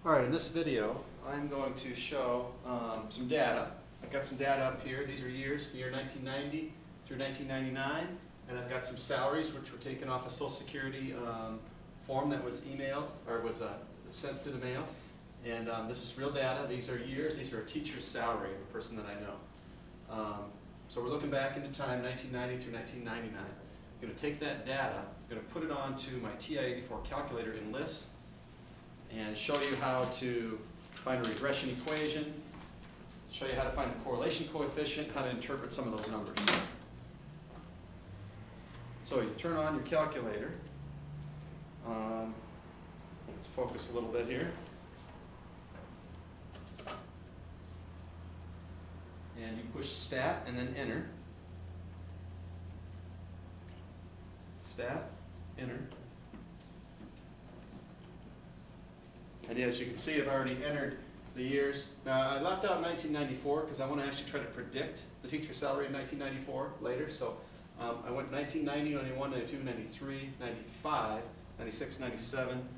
Alright, in this video I'm going to show some data. I've got some data up here. These are years, the year 1990 through 1999, and I've got some salaries which were taken off a Social Security form that was emailed or was sent through the mail. And this is real data. These are years. These are a teacher's salary of a person that I know. So we're looking back into time, 1990 through 1999. I'm going to take that data, I'm going to put it onto my TI-84 calculator in lists, and show you how to find a regression equation, show you how to find the correlation coefficient, how to interpret some of those numbers. So you turn on your calculator. Let's focus a little bit here. And you push stat and then enter. Stat, enter. And as you can see, I've already entered the years. Now, I left out 1994 because I want to actually try to predict the teacher's salary in 1994 later. So I went 1990, 91, 92, 93, 95, 96, 97,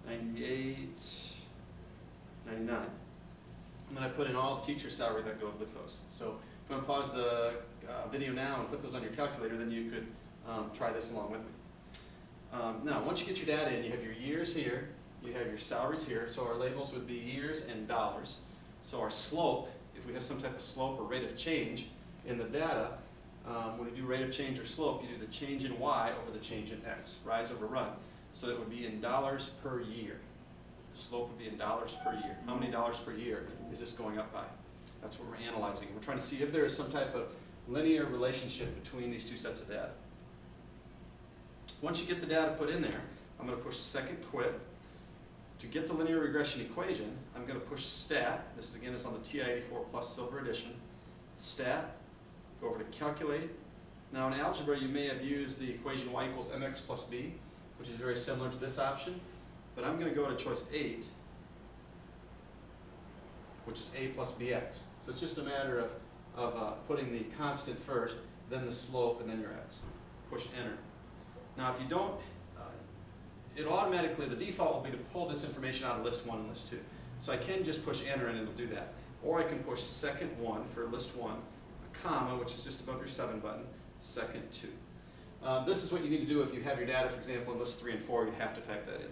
98, 99. And then I put in all the teacher's salary that goes with those. So if you want to pause the video now and put those on your calculator, then you could try this along with me. Now, once you get your data in, you have your years here. You have your salaries here, so our labels would be years and dollars. So our slope, if we have some type of slope or rate of change in the data, when we do rate of change or slope, you do the change in y over the change in x, rise over run. So that would be in dollars per year. The slope would be in dollars per year. How many dollars per year is this going up by? That's what we're analyzing. We're trying to see if there is some type of linear relationship between these two sets of data. Once you get the data put in there, I'm going to push second quit. To get the linear regression equation, I'm going to push stat. This again is on the TI-84 Plus Silver Edition. Stat, go over to calculate. Now in algebra you may have used the equation y equals mx plus b, which is very similar to this option. But I'm going to go to choice 8, which is a plus bx. So it's just a matter of putting the constant first, then the slope, and then your x. Push enter. Now if you don't, it automatically, the default will be to pull this information out of list 1 and list 2. So I can just push enter and it'll do that. Or I can push second 1 for list 1, a comma, which is just above your 7 button, second 2. This is what you need to do if you have your data, for example, in list 3 and 4, you have to type that in.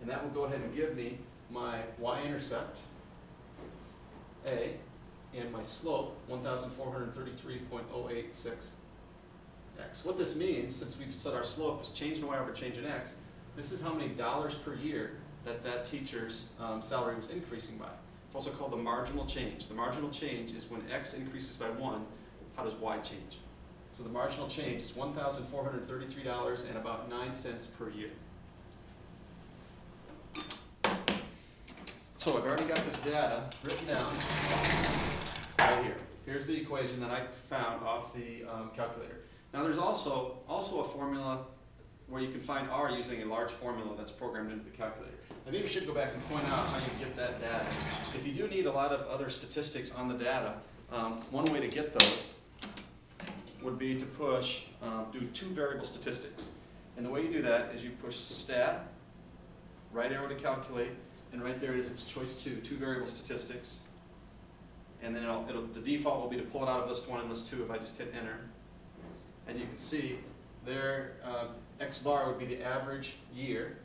And that will go ahead and give me my y-intercept, A, and my slope, 1,433.086 x. What this means, since we've said our slope is change in y over change in x, this is how many dollars per year that teacher's salary was increasing by. It's also called the marginal change. The marginal change is when x increases by 1, how does y change? So the marginal change is $1,433 and about 9 cents per year. So I've already got this data written down right here. Here's the equation that I found off the calculator. Now there's also a formula where you can find R using a large formula that's programmed into the calculator. I maybe should go back and point out how you get that data. If you do need a lot of other statistics on the data, one way to get those would be to push, do 2 variable statistics. And the way you do that is you push stat, right arrow to calculate, and right there it is, it's choice 2 variable statistics. And then the default will be to pull it out of list 1 and list 2 if I just hit enter. And you can see there, x bar would be the average year.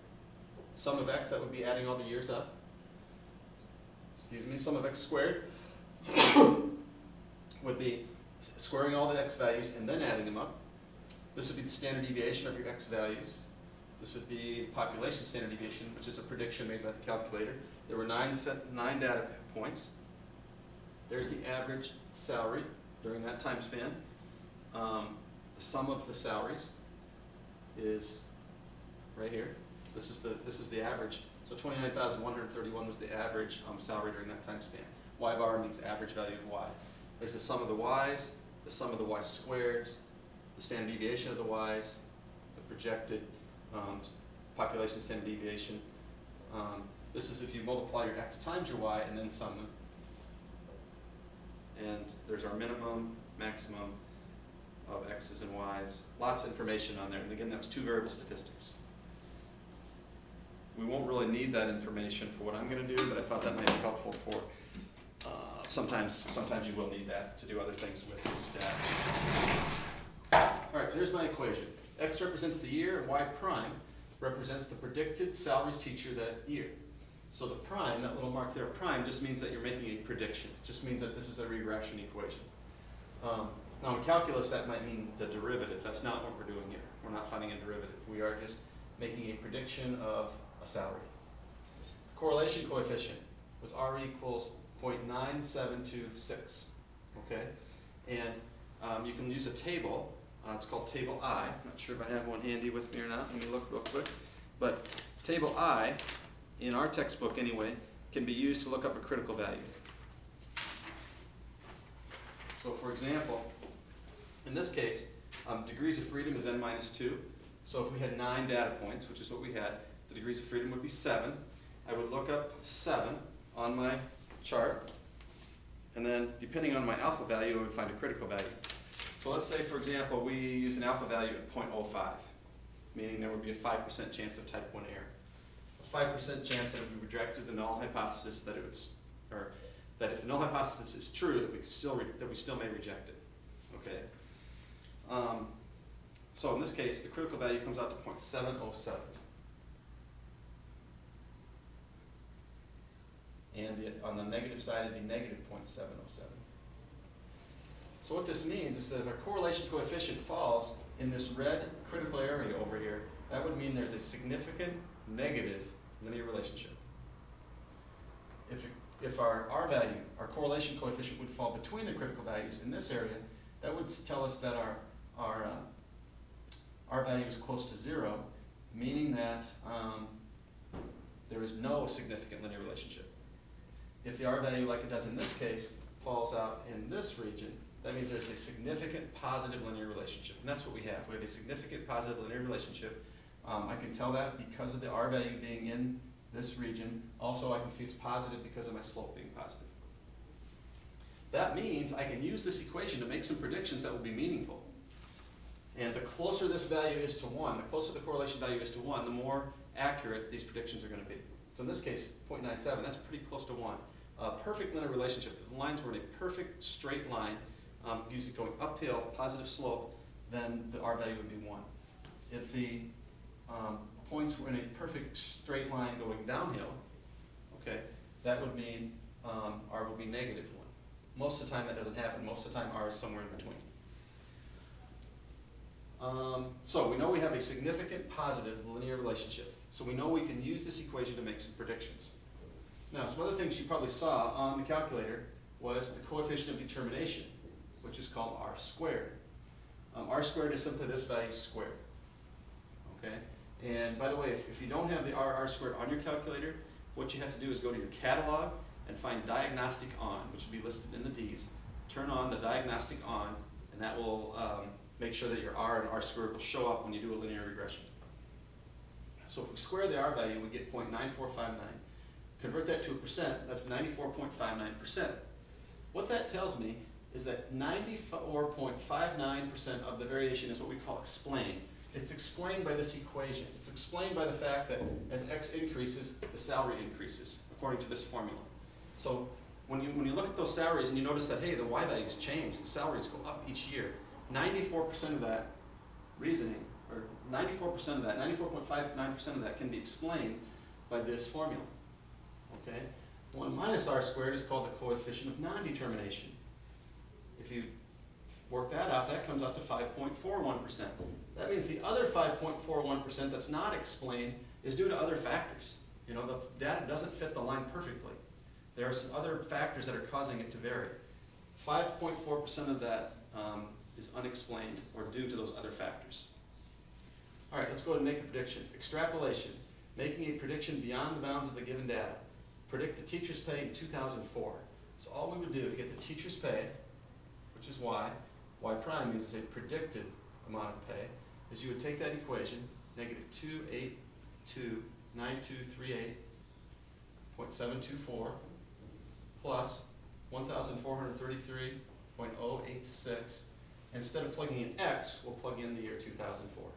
Sum of x, that would be adding all the years up. Excuse me, sum of x squared would be squaring all the x values and then adding them up. This would be the standard deviation of your x values. This would be the population standard deviation, which is a prediction made by the calculator. There were 9 data points. There's the average salary during that time span. The sum of the salaries is right here. This is the average. So 29,131 was the average salary during that time span. Y bar means average value of y. There's the sum of the y's, the sum of the y squareds, the standard deviation of the y's, the projected population standard deviation. This is if you multiply your x times your y and then sum them. And there's our minimum, maximum, of x's and y's. Lots of information on there. And again, that was 2 variable statistics. we won't really need that information for what I'm going to do, but I thought that might be helpful for sometimes you will need that to do other things with this data. All right, so here's my equation. X represents the year, and Y prime represents the predicted salaries teacher that year. So the prime, that little mark there, prime, just means that you're making a prediction. It just means that this is a regression equation. Now in calculus, that might mean the derivative. That's not what we're doing here. We're not finding a derivative. We are just making a prediction of a salary. The correlation coefficient was R equals 0.9726, okay? And you can use a table. It's called table I. I'm not sure if I have one handy with me or not. Let me look real quick. But table I, in our textbook anyway, can be used to look up a critical value. So for example, in this case, degrees of freedom is n minus 2. So if we had 9 data points, which is what we had, the degrees of freedom would be 7. I would look up 7 on my chart, and then depending on my alpha value, I would find a critical value. So let's say, for example, we use an alpha value of 0.05, meaning there would be a 5% chance of type 1 error. A 5% chance that if we rejected the null hypothesis that it would, or that if the null hypothesis is true, that we still may reject it. Okay. So in this case, the critical value comes out to 0.707. And on the negative side, it'd be negative 0.707. So what this means is that if our correlation coefficient falls in this red critical area over here, that would mean there's a significant negative linear relationship. If our R value, our correlation coefficient, would fall between the critical values in this area, that would tell us that our R value is close to 0, meaning that there is no significant linear relationship. If the R value, like it does in this case, falls out in this region, that means there's a significant positive linear relationship. And that's what we have. We have a significant positive linear relationship. I can tell that because of the R value being in this region. Also, I can see it's positive because of my slope being positive. That means I can use this equation to make some predictions that will be meaningful. And the closer this value is to 1, the closer the correlation value is to 1, the more accurate these predictions are going to be. So in this case, 0.97, that's pretty close to 1. A perfect linear relationship. If the lines were in a perfect straight line, usually going uphill, positive slope, then the R value would be 1. If the points were in a perfect straight line going downhill, okay, that would mean R would be negative 1. Most of the time that doesn't happen. Most of the time R is somewhere in between. So we know we have a significant positive linear relationship. So we know we can use this equation to make some predictions. Now, some other things you probably saw on the calculator was the coefficient of determination, which is called R squared. R squared is simply this value squared. Okay? And by the way, if you don't have the R squared on your calculator, what you have to do is go to your catalog and find diagnostic on, which will be listed in the D's. Turn on the diagnostic on, and that will make sure that your R and R squared will show up when you do a linear regression. So if we square the R value, we get 0.9459. Convert that to a percent, that's 94.59%. What that tells me is that 94.59% of the variation is what we call explained. It's explained by this equation. It's explained by the fact that as X increases, the salary increases, according to this formula. So when you look at those salaries and you notice that, hey, the Y values change, the salaries go up each year, 94% of that reasoning, or 94% of that, 94.59% of that can be explained by this formula. Okay? 1 minus R squared is called the coefficient of non-determination. If you work that out, that comes out to 5.41%. That means the other 5.41% that's not explained is due to other factors. You know, the data doesn't fit the line perfectly. There are some other factors that are causing it to vary. 5.4% of that is unexplained or due to those other factors. All right, let's go ahead and make a prediction. Extrapolation, making a prediction beyond the bounds of the given data. Predict the teacher's pay in 2004. So all we would do to get the teacher's pay, which is Y prime means it's a predicted amount of pay, is you would take that equation, negative 2829238.724 plus 1,433.086. Instead of plugging in X, we'll plug in the year 2004.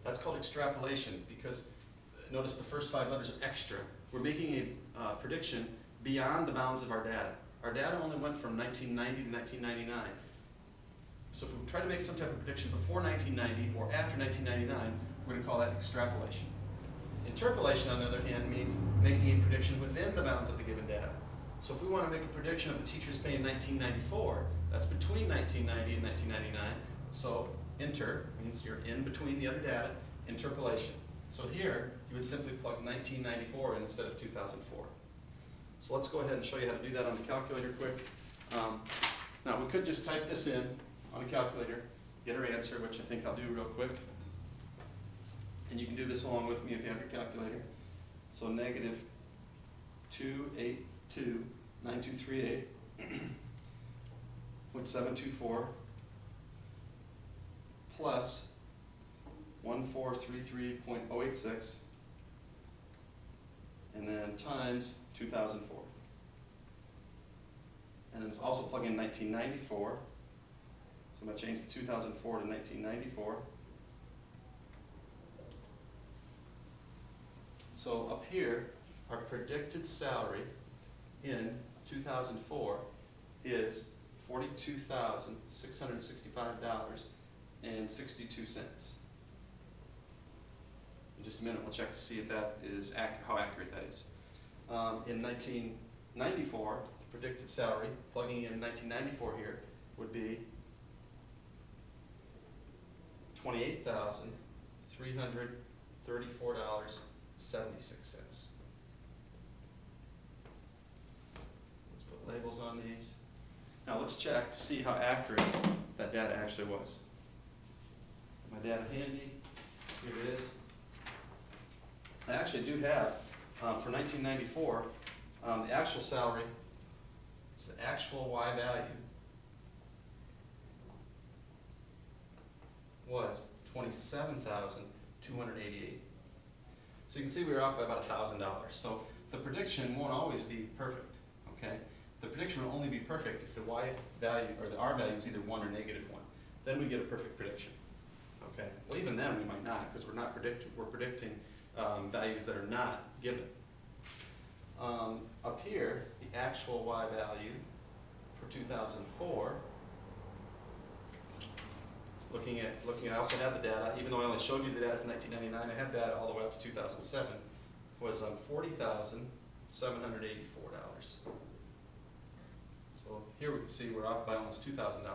That's called extrapolation, because notice the first 5 letters are extra. We're making a prediction beyond the bounds of our data. Our data only went from 1990 to 1999. So if we try to make some type of prediction before 1990 or after 1999, we're going to call that extrapolation. Interpolation, on the other hand, means making a prediction within the bounds of the given data. So if we want to make a prediction of the teacher's pay in 1994, that's between 1990 and 1999. So inter means you're in between the other data, interpolation. So here, you would simply plug 1994 in instead of 2004. So let's go ahead and show you how to do that on the calculator quick. Now, we could just type this in on a calculator, get our answer, which I think I'll do real quick. And you can do this along with me if you have your calculator. So negative 282.9238.724 plus 1433.086, and then times 2004. And then it's also plug in 1994. So I'm going to change the 2004 to 1994. So up here, our predicted salary in 2004 is $42,665.62. In just a minute, we'll check to see if that is how accurate that is. In 1994, the predicted salary, plugging in 1994 here, would be $28,334.76. Let's put labels on these. Now let's check to see how accurate that data actually was. My data handy, here it is. I actually do have, for 1994, the actual salary, it's the actual Y value, was $27,288. So you can see we were off by about $1,000. So the prediction won't always be perfect, okay? The prediction will only be perfect if the Y value, or the R value is either 1 or negative 1. Then we get a perfect prediction, okay? Well, even then we might not, because we're predicting values that are not given. Up here, the actual Y value for 2004, looking at, I also have the data, even though I only showed you the data for 1999, I have data all the way up to 2007, was $40,784. So here we can see we're off by almost $2,000.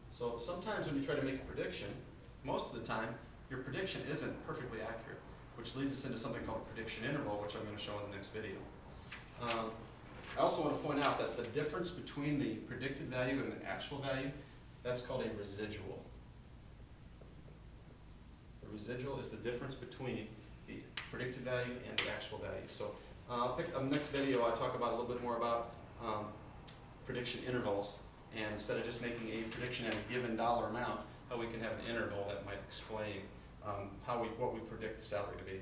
So sometimes when you try to make a prediction, most of the time, your prediction isn't perfectly accurate, which leads us into something called a prediction interval, which I'm going to show in the next video. I also want to point out that the difference between the predicted value and the actual value, that's called a residual. The residual is the difference between the predicted value and the actual value. So I'll pick up next video, I'll talk about a little bit more about prediction intervals, and instead of just making a prediction at a given dollar amount, how we can have an interval that might explain what we predict the salary to be.